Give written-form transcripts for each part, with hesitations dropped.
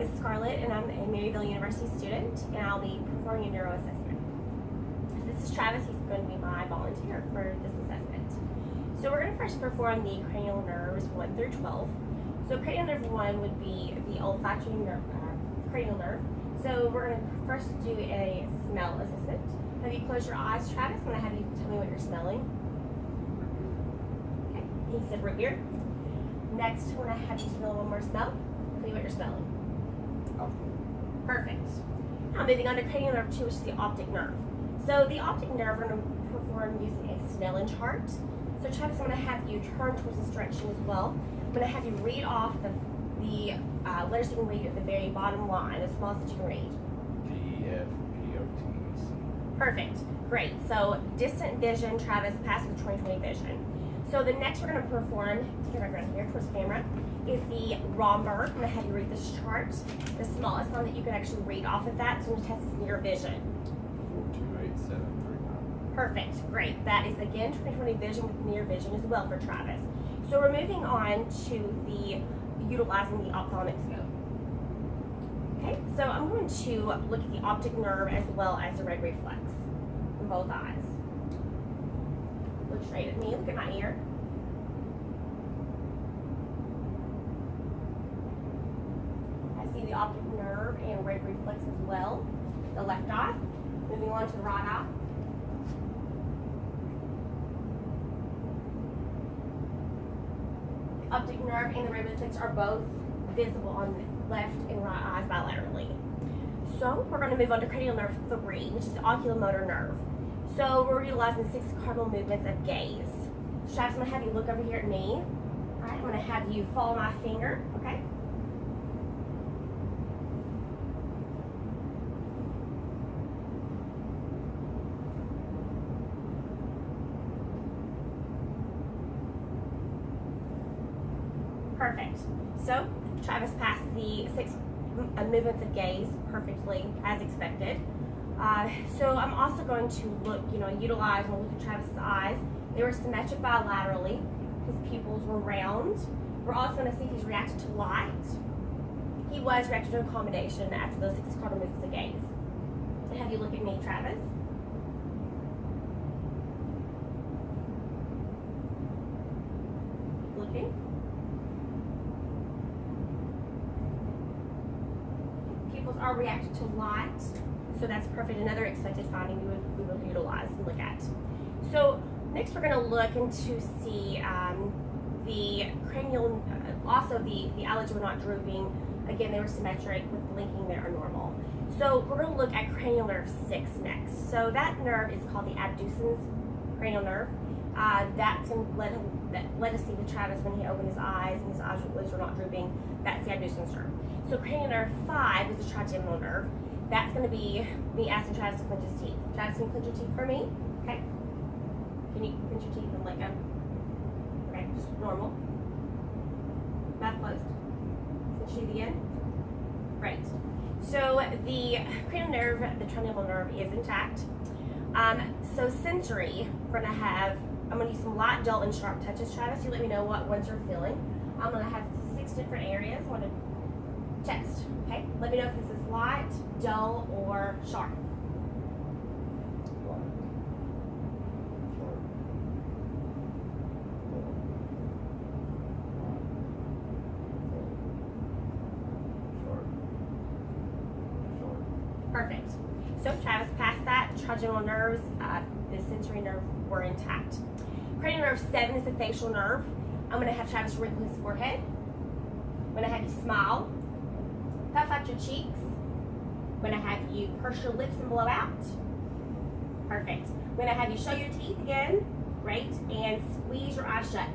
is Scarlett, and I'm a Maryville University student, and I'll be performing a neuro assessment. This is Travis. He's going to be my volunteer for this assessment. So we're going to first perform the cranial nerves 1 through 12. So cranial nerve 1 would be the olfactory nerve, cranial nerve. So we're going to first do a smell assessment. Have you close your eyes, Travis? I'm going to have you tell me what you're smelling. Okay, he said root beer. Next, we're going to have you smell one more smell. Tell me what you're smelling. Perfect. Now moving on to cranial nerve 2, which is the optic nerve. So the optic nerve we're going to perform using a Snellen chart. So Travis, I'm going to have you turn towards this direction as well. I'm going to have you read off the letters you can read at the very bottom line, the smallest that you can read. D, E, F, P, O, T, C. Perfect. Great. So distant vision, Travis passed with 20/20 vision. So the next we're going to perform, turn around here towards the camera, is the Romberg. I'm going to have you read this chart. The smallest one that you can actually read off of that, so I'm going to test this near vision. 428-739. Perfect. Great. That is again 20/20 vision with near vision as well for Travis. So we're moving on to the utilizing the ophthalmic scope. Okay, so I'm going to look at the optic nerve as well as the red reflex in both eyes. Look straight at me, look at my ear. I see the optic nerve and red reflex as well. The left eye. Moving on to the right eye. The optic nerve and the red reflex are both visible on the left and right eyes bilaterally. So we're going to move on to cranial nerve 3, which is the oculomotor nerve. So we're utilizing 6 cardinal movements of gaze. Travis, I'm going to have you look over here at me. All right, I'm going to have you follow my finger, okay? Perfect. So Travis passed the 6 movements of gaze perfectly as expected. So I'm also going to look, utilize when we look at Travis's eyes. They were symmetric bilaterally. His pupils were round. We're also going to see if he's reacted to light. He was reacted to accommodation after those 6 cardinal movements of gaze. So have you look at me, Travis. Looking. Pupils are reacted to light. So that's perfect. Another expected finding we will utilize and look at. So next we're going to look into see the cranial, also the eyelids were not drooping. Again, they were symmetric with blinking there are normal. So we're going to look at cranial nerve 6 next. So that nerve is called the abducens cranial nerve. That's let us see with Travis when he opened his eyes and his eyelids were not drooping. That's the abducens nerve. So cranial nerve 5 is the trigeminal nerve. That's going to be me asking Travis to clench his teeth. Travis, can you clench your teeth for me? Okay. Can you clench your teeth and let go? Okay, just normal. Mouth closed. Clench your teeth again. Great. So the cranial nerve, the trigeminal nerve is intact. So sensory, I'm going to use some light, dull, and sharp touches. Travis, you let me know what ones you're feeling. I'm going to have 6 different areas. I want to chest. Okay, let me know if this is light, dull, or sharp. Light. Sharp. Dull. Light. Sharp. Perfect. So Travis passed that. Trigeminal nerves, the sensory nerve were intact. Cranial nerve 7 is the facial nerve. I'm going to have Travis wrinkle his forehead. I'm going to have you smile. Puff out your cheeks. I'm going to have you purse your lips and blow out. Perfect. I'm going to have you show your teeth again. Great. And squeeze your eyes shut.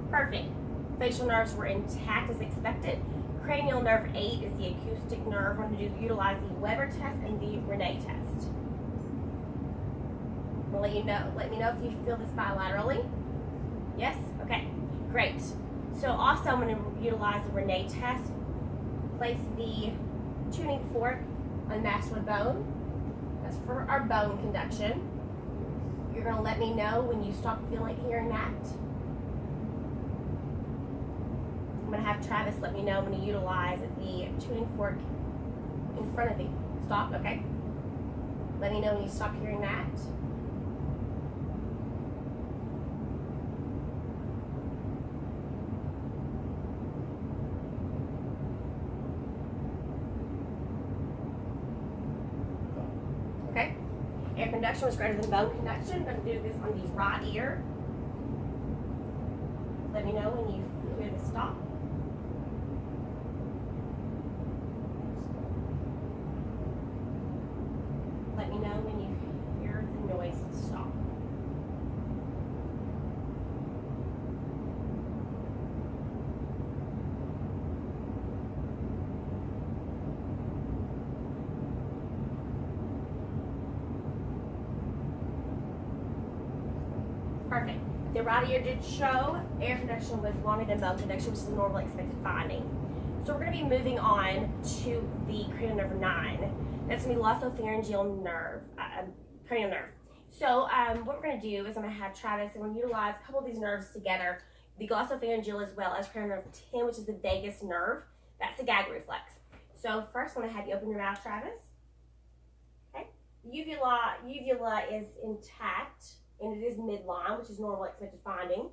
Perfect. Facial nerves were intact as expected. Cranial nerve 8 is the acoustic nerve. We're going to utilize the Weber test and the Rene test. I'll let me know if you feel this bilaterally. Yes? Okay. Great. So also I'm going to utilize the Rene test. Place the tuning fork on mastoid bone. That's for our bone conduction. You're going to let me know when you stop hearing that. I'm going to to have Travis let me know when you utilize the tuning fork in front of you. Stop, okay? Let me know when you stop hearing that. Okay? Air conduction was greater than bone conduction. I'm going to do this on the right ear. Let me know when you hear the stop. Let me know when you hear the noise stop. Perfect. The right ear did show air conduction was longer than bone conduction, which is a normal expected finding. So we're going to be moving on to the cranial nerve 9. That's going to be glossopharyngeal nerve, cranial nerve. So what we're going to do is I'm going to have Travis, and we're going to utilize a couple of these nerves together, the glossopharyngeal as well as cranial nerve 10, which is the vagus nerve. That's the gag reflex. So first I'm going to have you open your mouth, Travis. Okay. Uvula is intact, and it is midline, which is normal expected finding.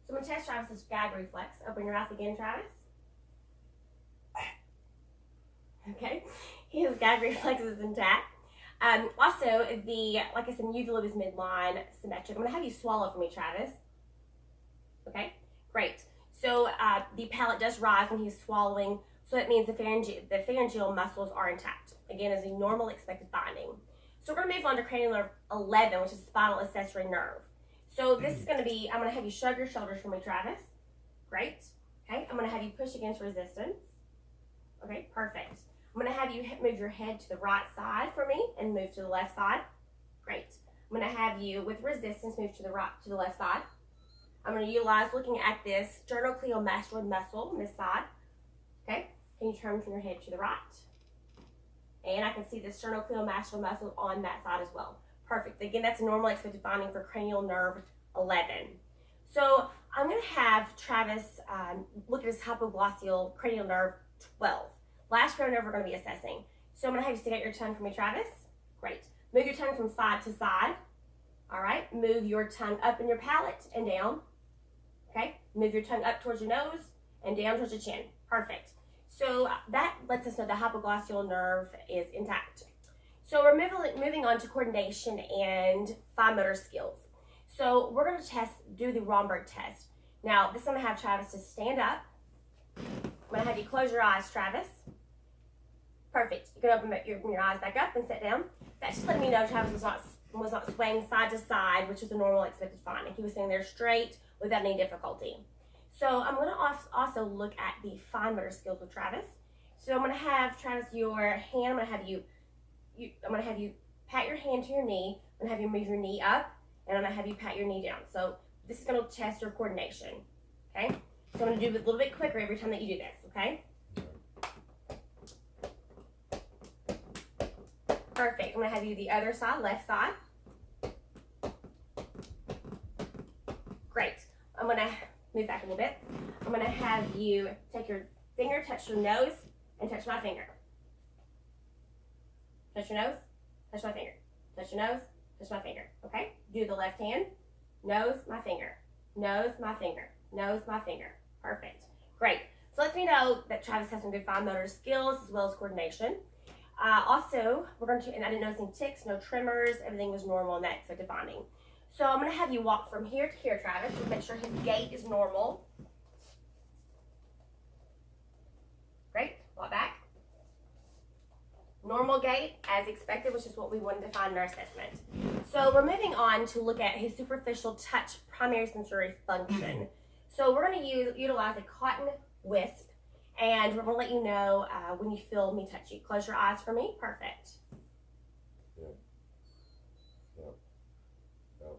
So I'm going to test Travis's gag reflex. Open your mouth again, Travis. Okay, his gag reflex is intact. Also, like I said, uvula is midline, symmetric. I'm going to have you swallow for me, Travis. Okay, great. So the palate does rise when he's swallowing, so that means the pharyngeal muscles are intact. Again, is a normal expected finding. So we're going to move on to cranial nerve 11, which is spinal accessory nerve. So this is going to be, I'm going to have you shrug your shoulders for me, Travis. Great. Okay, I'm going to have you push against resistance. Okay, perfect. I'm going to have you move your head to the right side for me and move to the left side. Great. I'm going to have you, with resistance, move to the left side. I'm going to utilize looking at this sternocleidomastoid muscle on this side. Okay, can you turn your head to the right? And I can see the sternocleidomastoid muscle on that side as well. Perfect. Again, that's a normal expected finding for cranial nerve 11. So I'm going to have Travis look at his hypoglossal cranial nerve 12. Last cranial nerve we're going to be assessing. So I'm going to have you stick out your tongue for me, Travis. Great. Move your tongue from side to side. All right. Move your tongue up in your palate and down. Okay. Move your tongue up towards your nose and down towards your chin. Perfect. So that lets us know the hypoglossal nerve is intact. So we're moving on to coordination and fine motor skills. So we're going to do the Romberg test. Now, this is going to have Travis to stand up. I'm going to have you close your eyes, Travis. Perfect. You can open your eyes back up and sit down. That's just letting me know Travis was not swaying side to side, which is a normal expected finding. He was sitting there straight without any difficulty. So I'm going to also look at the fine motor skills with Travis. So I'm going to have Travis, your hand. I'm going to have you pat your hand to your knee. I'm going to have you move your knee up, and I'm going to have you pat your knee down. So this is going to test your coordination. Okay. So I'm going to do it a little bit quicker every time that you do this. Okay. Perfect. I'm going to have you the other side, left side. Great. I'm going to move back a little bit. I'm going to have you take your finger, touch your nose, and touch my finger. Touch your nose, touch my finger. Touch your nose, touch my finger. Okay? Do the left hand. Nose, my finger. Nose, my finger. Nose, my finger. Perfect. Great. So let me know that Travis has some good fine motor skills as well as coordination. Also, we're going to, and I didn't notice any ticks, no tremors, everything was normal in that expected finding. So I'm going to have you walk from here to here, Travis, to make sure his gait is normal. Great. Walk back. Normal gait, as expected, which is what we wanted to find in our assessment. So we're moving on to look at his superficial touch primary sensory function. So we're going to utilize a cotton wisp. And we're going to let you know when you feel me touch you. Close your eyes for me. Perfect. Yep. Yep. Yep.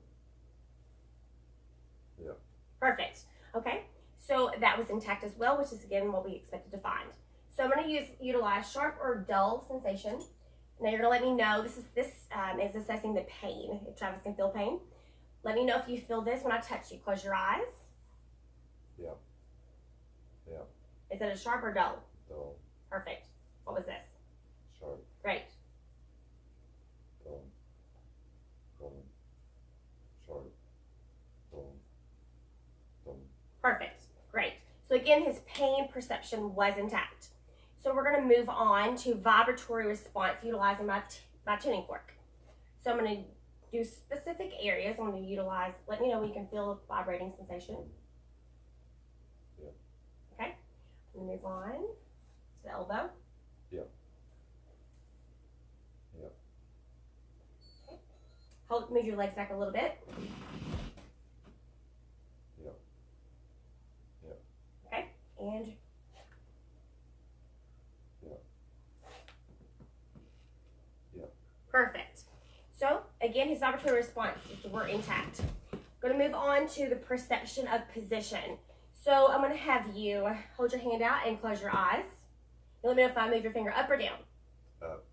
Yep. Perfect. Okay. So that was intact as well, which is again what we expected to find. So I'm going to utilize sharp or dull sensation. Now you're going to let me know. This is assessing the pain. If Travis can feel pain, let me know if you feel this when I touch you. Close your eyes. Yep. Yep. Is it a sharp or dull? Dull. Perfect. What was this? Sharp. Great. Dull. Dull. Sharp. Dull. Dull. Perfect. Great. So again, his pain perception was intact. So we're going to move on to vibratory response utilizing my tuning fork. So I'm going to do specific areas. I'm going to utilize, let me know when you can feel a vibrating sensation. Yeah. Okay. I'm going to move on to the elbow. Yeah. Yeah. Okay. Move your legs back a little bit. Yeah. Yeah. Okay. And perfect. So again, his vibratory responses were intact. I'm going to move on to the perception of position. So I'm going to have you hold your hand out and close your eyes. And let me know if I move your finger up or down. Up.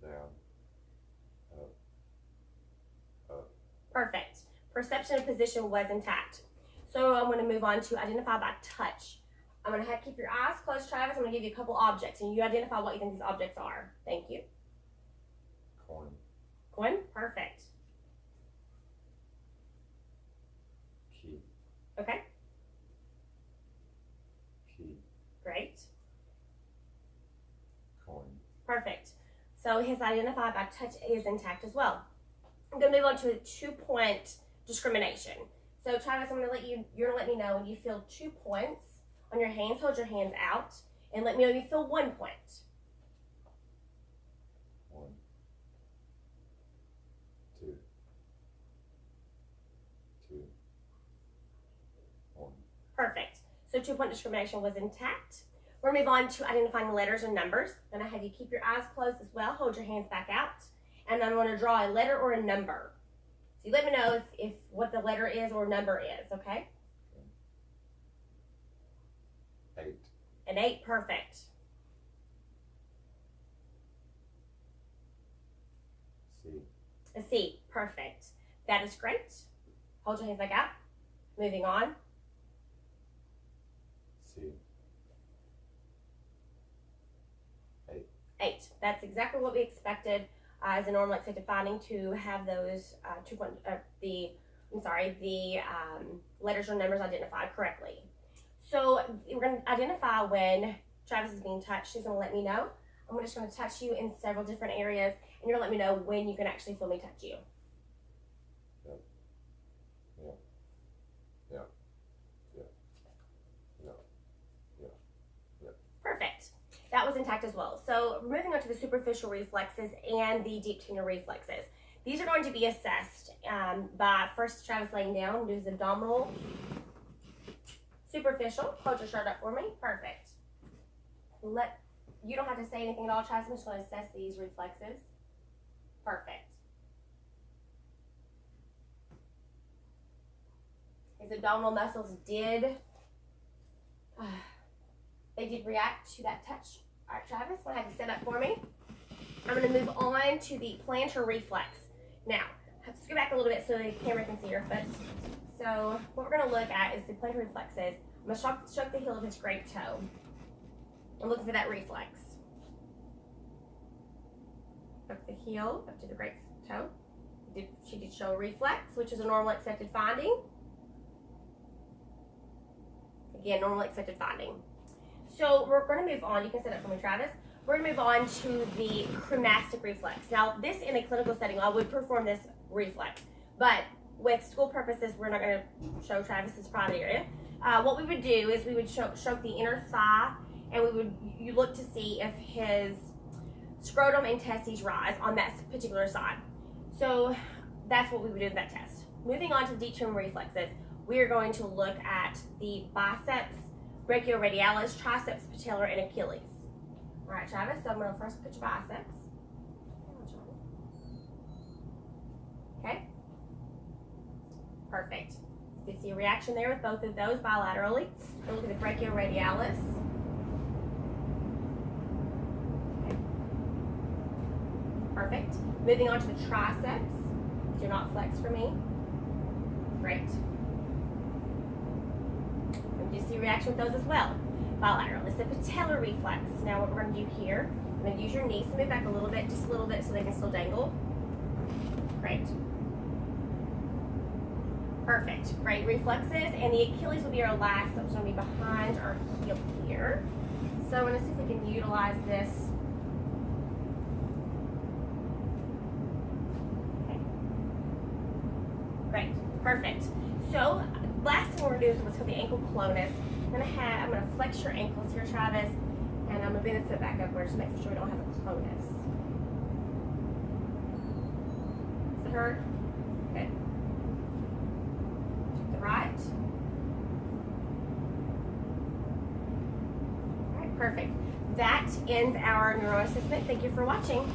Down. Up. Up. Perfect. Perception of position was intact. So I'm going to move on to identify by touch. I'm going to have keep your eyes closed, Travis. I'm going to give you a couple objects, and you identify what you think these objects are. Thank you. Coin. Coin. Perfect. Key. Okay. Key. Great. Coin. Perfect. So his identify by touch is intact as well. I'm going to move on to a 2-point discrimination. So Travis, you're going to let me know when you feel 2 points on your hands. Hold your hands out and let me know when you feel 1 point. 1, 2, 2, 1. Perfect. So 2-point discrimination was intact. We're going to move on to identifying letters and numbers. Then I have you keep your eyes closed as well. Hold your hands back out. And I'm going to draw a letter or a number. So you let me know if what the letter is or number is, okay? 8. An 8, perfect. C. A C, perfect. That is great. Hold your hands back out. Moving on. C. 8. 8. That's exactly what we expected as a normal accepted finding to have those letters or numbers identified correctly. So we're going to identify when Travis is being touched. He's going to let me know. I'm just going to touch you in several different areas, and you're going to let me know when you can actually feel me touch you. Yep. Yeah. Yeah. Yeah. Yeah. Yeah. Yeah. Perfect. That was intact as well. So moving on to the superficial reflexes and the deep tuner reflexes. These are going to be assessed by first Travis laying down, do his abdominal, superficial. Hold your shirt up for me. Perfect. You don't have to say anything at all, Travis. I'm just going to assess these reflexes. Perfect. His abdominal muscles did react to that touch. All right, Travis, go ahead and set up for me. I'm going to move on to the plantar reflex. Now, let's go back a little bit so the camera can see your foot. So what we're going to look at is the plantar reflexes. I'm going to stroke the heel of his great toe. I'm looking for that reflex. Stroke the heel up to the great toe. She did show a reflex, which is a normal accepted finding. Again, normal accepted finding. So we're going to move on. You can set up for me, Travis. We're going to move on to the cremastic reflex. Now, this in a clinical setting, I would perform this reflex, but with school purposes, we're not going to show Travis's private area. What we would do is we would stroke the inner thigh, and you look to see if his scrotum and testes rise on that particular side. So that's what we would do in that test. Moving on to the deep tuner reflexes, we are going to look at the biceps, brachioradialis, triceps, patellar, and Achilles. All right, Travis, so I'm going to first put your biceps. Okay. Perfect. You can see a reaction there with both of those bilaterally. And look at the brachioradialis. Okay. Perfect. Moving on to the triceps. Do not flex for me. Great. And do you see reaction with those as well. Bilateral is the patellar reflex. Now what we're going to do here, I'm going to use your knees to move back a little bit, just a little bit so they can still dangle. Great. Perfect. Great reflexes. And the Achilles will be our last, so it's going to be behind our heel here. So I'm going to see if we can utilize this. Okay. Great. Perfect. So last thing we're going to do is what's called the ankle clonus. I'm going to flex your ankles here, Travis, and I'm going to bring the foot back upwards to make sure we don't have a clonus. Does it hurt? Good. Check the right. All right, perfect. That ends our neuro assessment. Thank you for watching.